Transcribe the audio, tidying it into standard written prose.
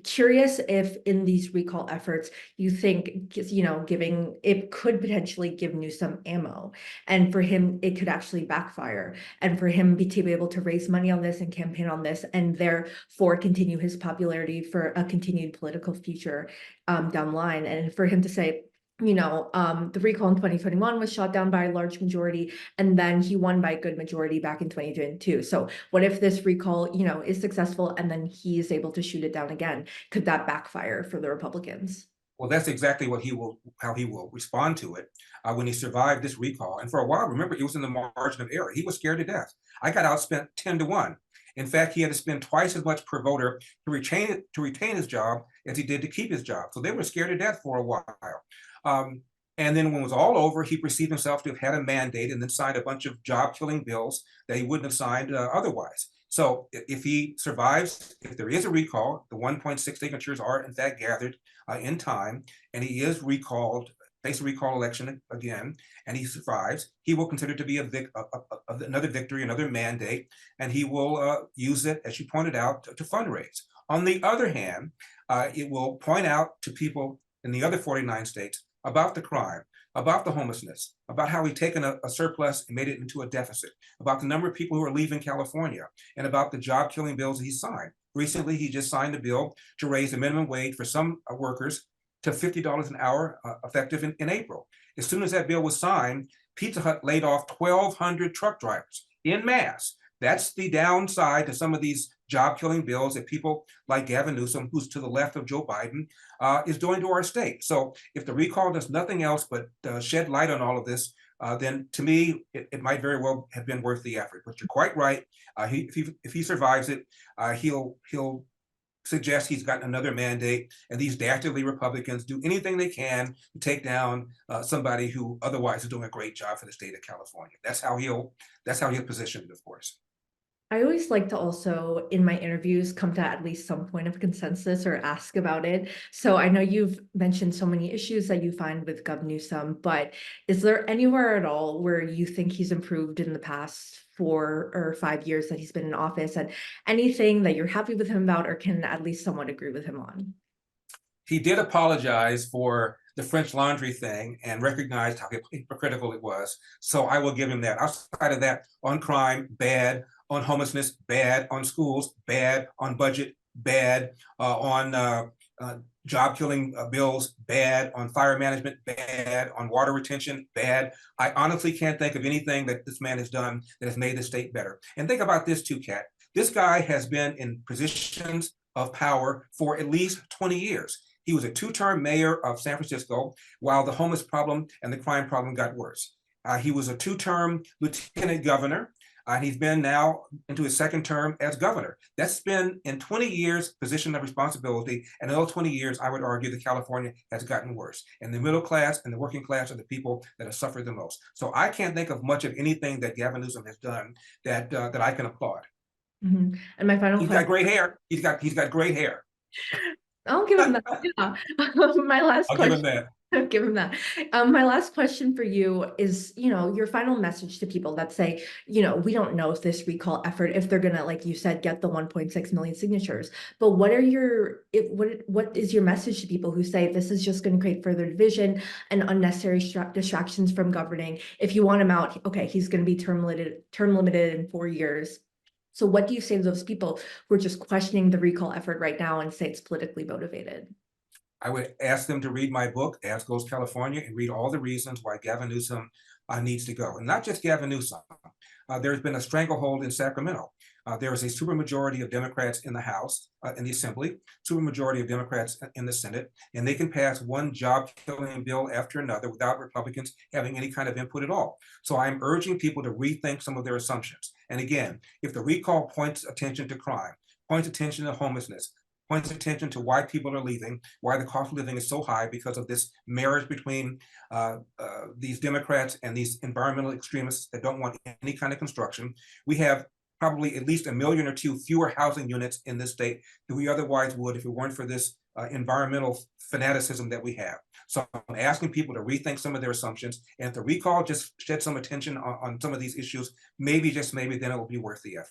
Curious if in these recall efforts, you think, giving it could potentially give Newsom ammo, and for him, it could actually backfire, and for him to be able to raise money on this and campaign on this, and therefore continue his popularity for a continued political future down the line, and for him to say, the recall in 2021 was shot down by a large majority, and then he won by a good majority back in 2022. So what if this recall, is successful and then he is able to shoot it down again? Could that backfire for the Republicans? Well, that's exactly how he will respond to it when he survived this recall. And for a while, remember, he was in the margin of error. He was scared to death. I got outspent 10-1. In fact, he had to spend twice as much per voter to retain his job as he did to keep his job. So they were scared to death for a while. And then when it was all over, he perceived himself to have had a mandate and then signed a bunch of job-killing bills that he wouldn't have signed otherwise. So if he survives, if there is a recall, the 1.6 signatures are in fact gathered in time, and he is recalled, face a recall election again, and he survives, he will consider it to be another victory, another mandate, and he will use it, as you pointed out, to fundraise. On the other hand, it will point out to people in the other 49 states about the crime, about the homelessness, about how he's taken a surplus and made it into a deficit, about the number of people who are leaving California, and about the job-killing bills he signed. Recently, he just signed a bill to raise the minimum wage for some workers to $50 an hour, effective in April. As soon as that bill was signed, Pizza Hut laid off 1,200 truck drivers en masse. That's the downside to some of these job-killing bills that people like Gavin Newsom, who's to the left of Joe Biden, is doing to our state. So if the recall does nothing else but shed light on all of this, then to me, it might very well have been worth the effort. But you're quite right. If he survives it, he'll suggest he's gotten another mandate, and these dastardly Republicans do anything they can to take down somebody who otherwise is doing a great job for the state of California. That's how he'll position it, of course. I always like to also, in my interviews, come to at least some point of consensus or ask about it. So I know you've mentioned so many issues that you find with Gov Newsom, but is there anywhere at all where you think he's improved in the past 4 or 5 years that he's been in office, and anything that you're happy with him about or can at least somewhat agree with him on? He did apologize for the French Laundry thing and recognized how hypocritical it was. So I will give him that. Outside of that, on crime, bad. On homelessness, bad. On schools, bad. On budget, bad. On job-killing bills, bad. On fire management, bad. On water retention, bad. I honestly can't think of anything that this man has done that has made the state better. And think about this too, Kat. This guy has been in positions of power for at least 20 years. He was a two-term mayor of San Francisco while the homeless problem and the crime problem got worse. He was a two-term lieutenant governor. And he's been now into his second term as governor. That's been in 20 years position of responsibility. And in those 20 years, I would argue that California has gotten worse. And the middle class and the working class are the people that have suffered the most. So I can't think of much of anything that Gavin Newsom has done that I can applaud. Mm-hmm. And my final He's got great hair. He's got great hair. I'll give him that. Yeah. My last I'll question. give him that. Give him that. My last question for you is, your final message to people that say, we don't know if this recall effort, if they're gonna, like you said, get the 1.6 million signatures. But what is your message to people who say this is just going to create further division and unnecessary distractions from governing? If you want him out, okay, he's going to be term limited in 4 years. So what do you say to those people who are just questioning the recall effort right now and say it's politically motivated? I would ask them to read my book, As Goes California, and read all the reasons why Gavin Newsom needs to go. And not just Gavin Newsom. There's been a stranglehold in Sacramento. There is a supermajority of Democrats in the House, in the Assembly, supermajority of Democrats in the Senate, and they can pass one job-killing bill after another without Republicans having any kind of input at all. So I'm urging people to rethink some of their assumptions. And again, if the recall points attention to crime, points attention to homelessness, points attention to why people are leaving, why the cost of living is so high because of this marriage between these Democrats and these environmental extremists that don't want any kind of construction. We have probably at least 1 million or 2 fewer housing units in this state than we otherwise would if it weren't for this environmental fanaticism that we have. So I'm asking people to rethink some of their assumptions. And if the recall just shed some attention on some of these issues, maybe, just maybe, then it will be worth the effort.